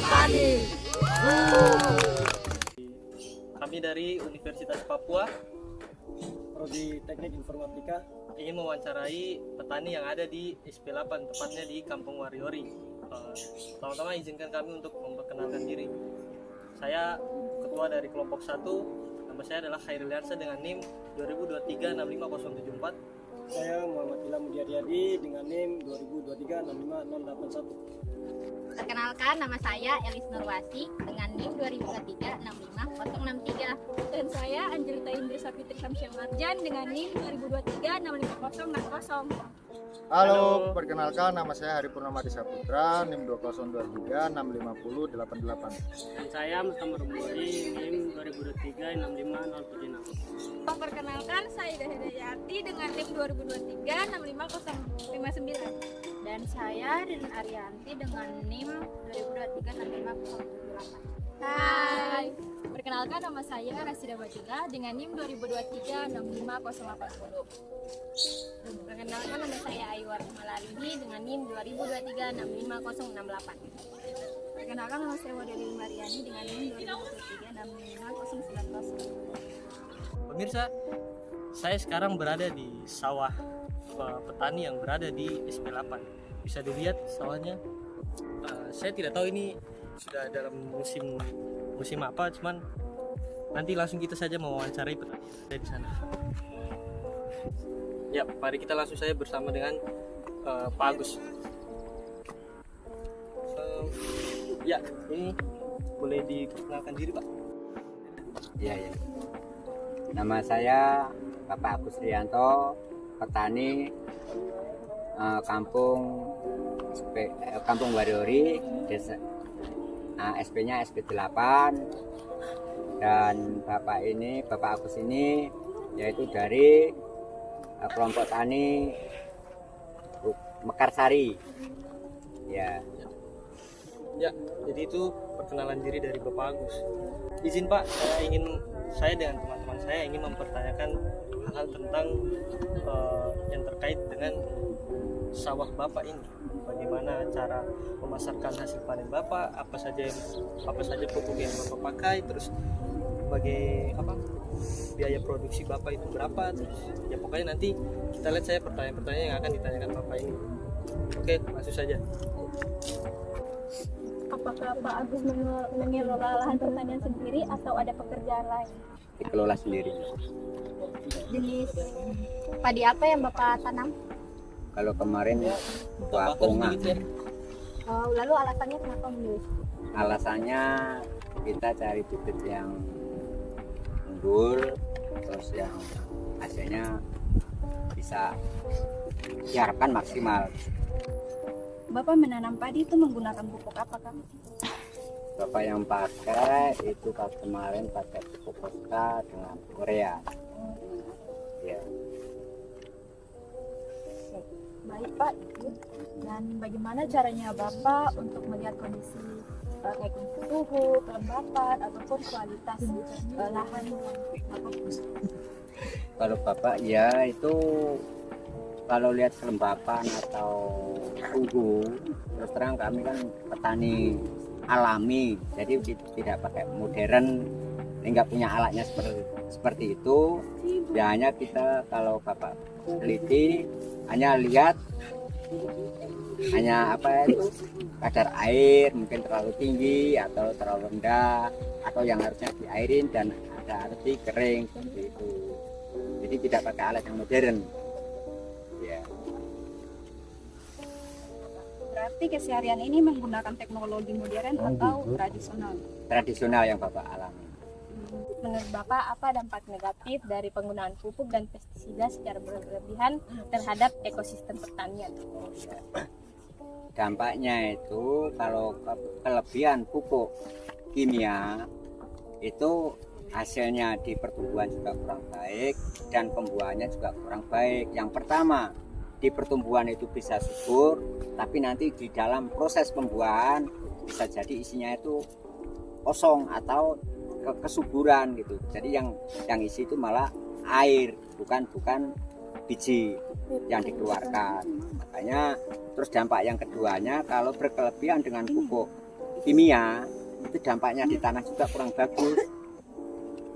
petani. Kami dari Universitas Papua, Prodi Teknik Informatika, ingin mewawancarai petani yang ada di SP8, tepatnya di Kampung Wariori. Pertama-tama izinkan kami untuk memperkenalkan diri. Saya ketua dari kelompok 1. Nama saya adalah Khairil Yansa dengan NIM 2023-65074. saya Muhammad Ilham Mudiaryadi dengan NIM 2023-65081. Perkenalkan, nama saya Elis Nurwasi dengan NIM 2023-65063. Dan saya Angelita Indri Sapitri Samsyah Marjan dengan NIM 2023-65060. Halo, perkenalkan nama saya Hari Purnamadi Saputra, NIM 2023-65088. Dan saya Mustamar Rumuri, NIM 2023-65076. Perkenalkan, saya Ida Hidayati dengan NIM 2023-65059. Dan saya Rin Arianti dengan NIM 2023-65078. Hai, perkenalkan nama saya Rasida Batika dengan NIM 2023-65080. Perkenalkan, nama saya Ayuar Malarini dengan NIM 2023-65068. Perkenalkan, nama saya Wadeli Mariani dengan NIM 2023-65090. Pemirsa, saya sekarang berada di sawah petani yang berada di SP8. Bisa dilihat sawahnya. Saya tidak tahu ini sudah dalam musim apa, cuman nanti langsung kita saja mewawancarai petani yang ada di sana. Ya, mari kita langsung saja bersama dengan Pak Agus. Ya, ini boleh diperkenalkan diri, Pak? Iya. Nama saya Bapak Agus Rianto, petani Kampung Wariori, desa SP-nya SP8. Dan Bapak Agus ini yaitu dari kelompok tani Mekarsari. Ya. Ya, jadi itu perkenalan diri dari Bapak Agus. Izin Pak, saya dengan teman-teman saya ingin mempertanyakan hal-hal tentang yang terkait dengan sawah Bapak ini. Bagaimana cara memasarkan hasil panen Bapak, apa saja pupuk yang Bapak pakai, terus biaya produksi Bapak itu berapa, terus ya pokoknya nanti kita lihat saya pertanyaan-pertanyaan yang akan ditanyakan Bapak ini. Oke, langsung saja. Apakah Pak Agus mengelola lahan pertanian sendiri atau ada pekerjaan lain? Dikelola sendiri. Jenis padi apa yang Bapak tanam? Kalau kemarin Bapak bunga. gitu ya. Lalu alasannya kenapa memilih? Alasannya kita cari bibit yang unggul, terus yang hasilnya bisa diharapkan maksimal. Bapak menanam padi itu menggunakan pupuk apa, Kang? Bapak yang pakai itu kemarin pakai pupuk Poska dengan Korea. Ya. Baik Pak, dan bagaimana caranya Bapak untuk melihat kondisi kayak suhu, kelembapan, ataupun kualitas lahan yang Bapak punya? Kalau Bapak ya itu kalau lihat kelembapan atau suhu, terus terang kami kan petani alami, jadi tidak pakai modern, nggak punya alatnya seperti itu. Ya hanya kita kalau Bapak teliti hanya lihat kadar air mungkin terlalu tinggi atau terlalu rendah, atau yang harusnya diairin dan ada arti kering seperti itu. Jadi tidak pakai alat yang modern. Ya. Berarti keseharian ini menggunakan teknologi modern atau tradisional? Tradisional yang Bapak alami. Menurut Bapak, apa dampak negatif dari penggunaan pupuk dan pestisida secara berlebihan terhadap ekosistem pertanian? Dampaknya itu kalau kelebihan pupuk kimia itu hasilnya di pertumbuhan juga kurang baik dan pembuahannya juga kurang baik. Yang pertama, di pertumbuhan itu bisa subur, tapi nanti di dalam proses pembuahan bisa jadi isinya itu kosong atau kesuburan gitu. Jadi yang isi itu malah air, bukan biji yang dikeluarkan. Makanya terus dampak yang keduanya kalau berkelebihan dengan pupuk kimia itu dampaknya di tanah juga kurang bagus.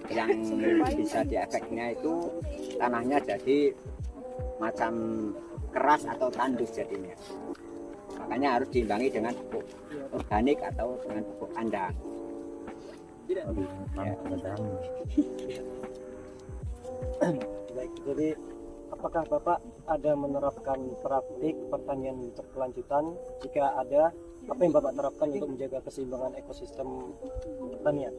Yang bisa diefeknya itu tanahnya jadi macam keras atau tandus jadinya. Makanya harus diimbangi dengan pupuk organik atau dengan pupuk kandang. Ya. Baik, jadi apakah Bapak ada menerapkan praktik pertanian berkelanjutan? Jika ada, apa yang Bapak terapkan untuk menjaga keseimbangan ekosistem pertanian?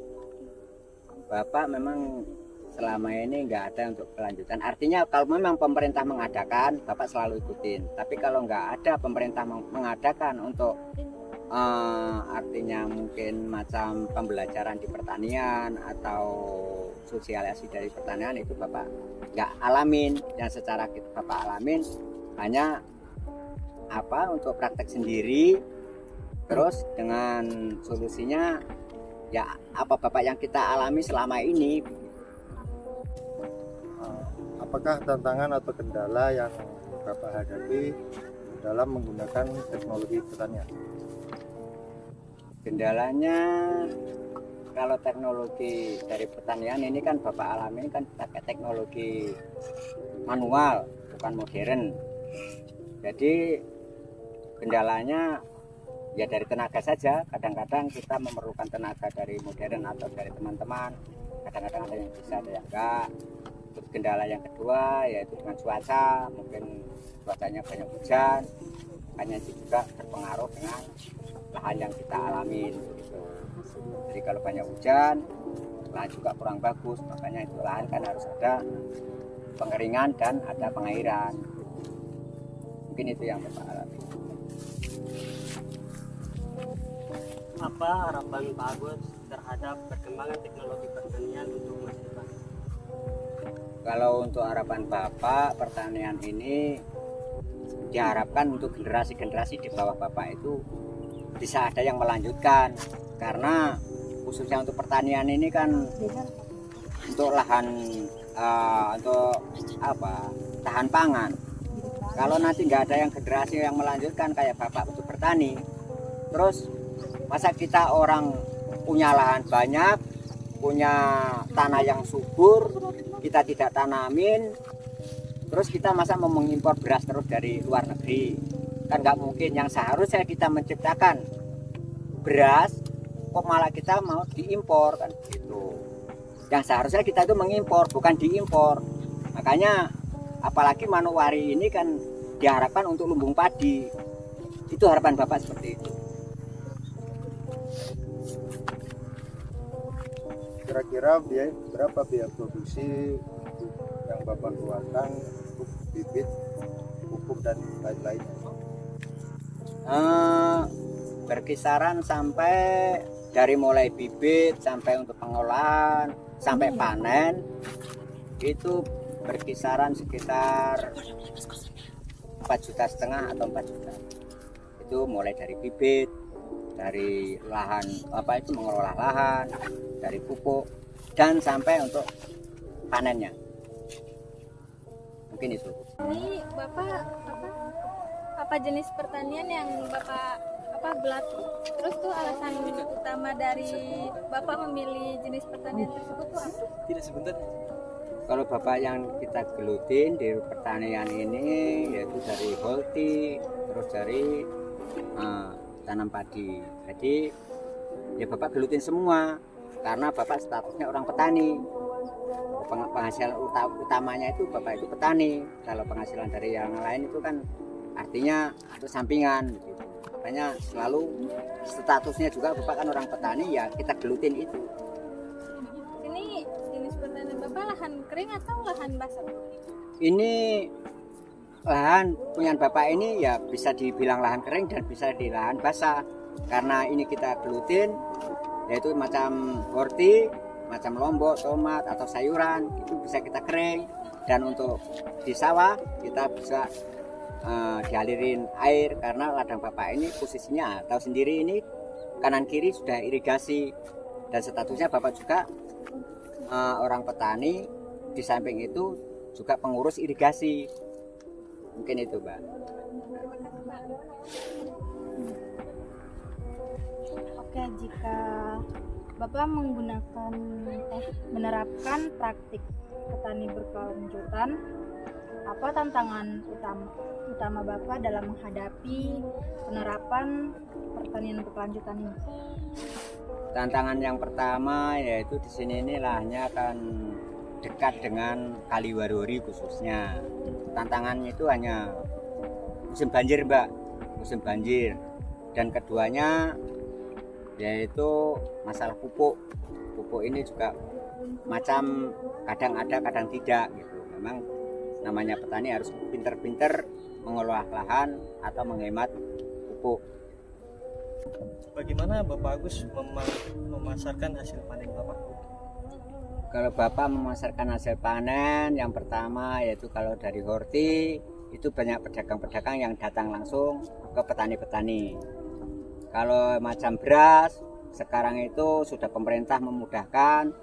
Bapak memang selama ini nggak ada untuk kelanjutan. Artinya kalau memang pemerintah mengadakan, Bapak selalu ikutin. Tapi kalau nggak ada pemerintah mengadakan untuk artinya mungkin macam pembelajaran di pertanian atau sosialisasi dari pertanian, itu Bapak nggak alamin. Yang secara Bapak alamin hanya apa untuk praktek sendiri, terus dengan solusinya ya apa Bapak yang kita alami selama ini. Apakah tantangan atau kendala yang Bapak hadapi dalam menggunakan teknologi pertanian? Kendalanya kalau teknologi dari pertanian ini kan Bapak alami kan pakai teknologi manual, bukan modern. Jadi kendalanya ya dari tenaga saja. Kadang-kadang kita memerlukan tenaga dari modern atau dari teman-teman. Kadang-kadang ada yang bisa, ada yang enggak. Terus kendala yang kedua yaitu dengan cuaca, mungkin cuacanya banyak hujan, makanya itu juga berpengaruh dengan lahan yang kita alamin gitu. Jadi kalau banyak hujan, lahan juga kurang bagus, makanya itu lahan kan harus ada pengeringan dan ada pengairan. Mungkin itu yang Bapak alami. Apa harapan Pak Agus terhadap perkembangan teknologi pertanian untuk masa depan? Kalau untuk harapan Bapak, pertanian ini diharapkan untuk generasi-generasi di bawah Bapak itu bisa ada yang melanjutkan, karena khususnya untuk pertanian ini kan untuk lahan untuk apa tahan pangan. Kalau nanti nggak ada yang generasi yang melanjutkan kayak Bapak untuk bertani, terus masa kita orang punya lahan banyak, punya tanah yang subur, kita tidak tanamin, terus kita masa mau mengimpor beras terus dari luar negeri? Kan nggak mungkin. Yang seharusnya kita menciptakan beras, kok malah kita mau diimpor kan gitu. Yang seharusnya kita itu mengimpor, bukan diimpor. Makanya apalagi Manokwari ini kan diharapkan untuk lumbung padi. Itu harapan Bapak seperti itu. Kira-kira berapa biaya produksi yang Bapak keluarkan untuk bibit, pupuk dan lain-lainnya? Berkisaran sampai dari mulai bibit sampai untuk pengolahan sampai panen itu berkisaran sekitar 4,5 juta atau 4 juta. Itu mulai dari bibit, dari lahan apa itu mengelola lahan, dari pupuk dan sampai untuk panennya. Mungkin itu. Ini Bapak apa jenis pertanian yang Bapak geluti? Terus tuh alasan utama dari Bapak memilih jenis pertanian tersebut tuh apa? Tidak sebentar. Kalau Bapak yang kita gelutin di pertanian ini yaitu dari holti, terus dari tanam padi. Jadi ya Bapak gelutin semua karena Bapak statusnya orang petani. Penghasilan utamanya itu Bapak itu petani. Kalau penghasilan dari yang lain itu kan artinya itu sampingan gitu. Makanya selalu statusnya juga Bapak kan orang petani, ya kita gelutin itu. Ini jenis pertanian Bapak lahan kering atau lahan basah? Ini lahan punya Bapak ini ya bisa dibilang lahan kering dan bisa di lahan basah. Karena ini kita gelutin yaitu macam horti, macam lombok, tomat atau sayuran itu bisa kita kering. Dan untuk di sawah kita bisa dialirin air karena ladang Bapak ini posisinya tahu sendiri, ini kanan kiri sudah irigasi dan statusnya Bapak juga orang petani, di samping itu juga pengurus irigasi. Mungkin itu, Mbak. Oke, jika Bapak menerapkan praktik petani berkelanjutan, apa tantangan utama Bapak dalam menghadapi penerapan pertanian berkelanjutan ini? Tantangan yang pertama yaitu di sini ini lahannya akan dekat dengan Kali Waruri khususnya. Tantangannya itu hanya musim banjir, Mbak, musim banjir. Dan keduanya yaitu masalah pupuk. Pupuk ini juga macam kadang ada kadang tidak gitu. Memang namanya petani harus pinter-pinter mengelola lahan atau menghemat pupuk. Bagaimana Bapak Agus memasarkan hasil panen Bapak? Kalau Bapak memasarkan hasil panen, yang pertama yaitu kalau dari Horti itu banyak pedagang-pedagang yang datang langsung ke petani-petani. Kalau macam beras, sekarang itu sudah pemerintah memudahkan,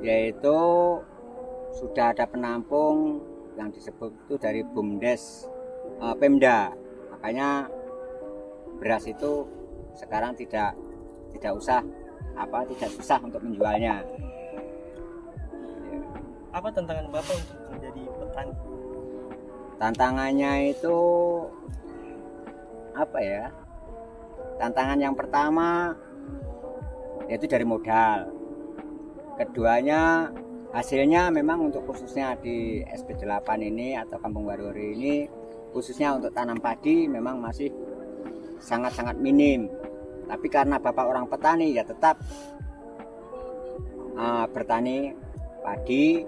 yaitu sudah ada penampung yang disebut itu dari BUMDes, Pemda. Makanya beras itu sekarang tidak susah untuk menjualnya. Apa tantangan Bapak untuk menjadi petani? Tantangannya itu apa ya? Tantangan yang pertama yaitu dari modal. Keduanya hasilnya memang untuk khususnya di SP8 ini atau Kampung Waruri ini khususnya untuk tanam padi memang masih sangat-sangat minim. Tapi karena Bapak orang petani ya tetap bertani padi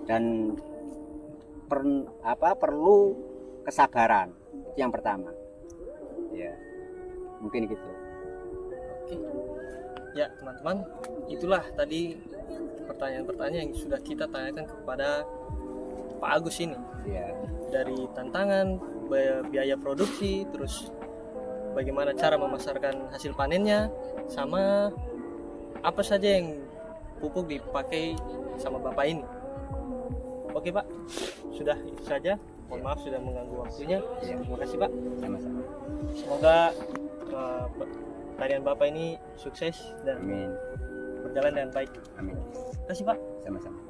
dan perlu kesabaran. Itu yang pertama. Ya. Mungkin gitu. Oke. Ya, teman-teman, itulah tadi pertanyaan-pertanyaan yang sudah kita tanyakan kepada Pak Agus ini. Ya. Dari tantangan, biaya produksi, terus bagaimana cara memasarkan hasil panennya, sama apa saja yang pupuk dipakai sama Bapak ini. Oke Pak, sudah itu saja. Mohon maaf sudah mengganggu waktunya. Terima kasih Pak. Sama-sama. Semoga tarian Bapak ini sukses dan Amin. berjalan dengan baik. Amin. Terima kasih Pak. Sama-sama.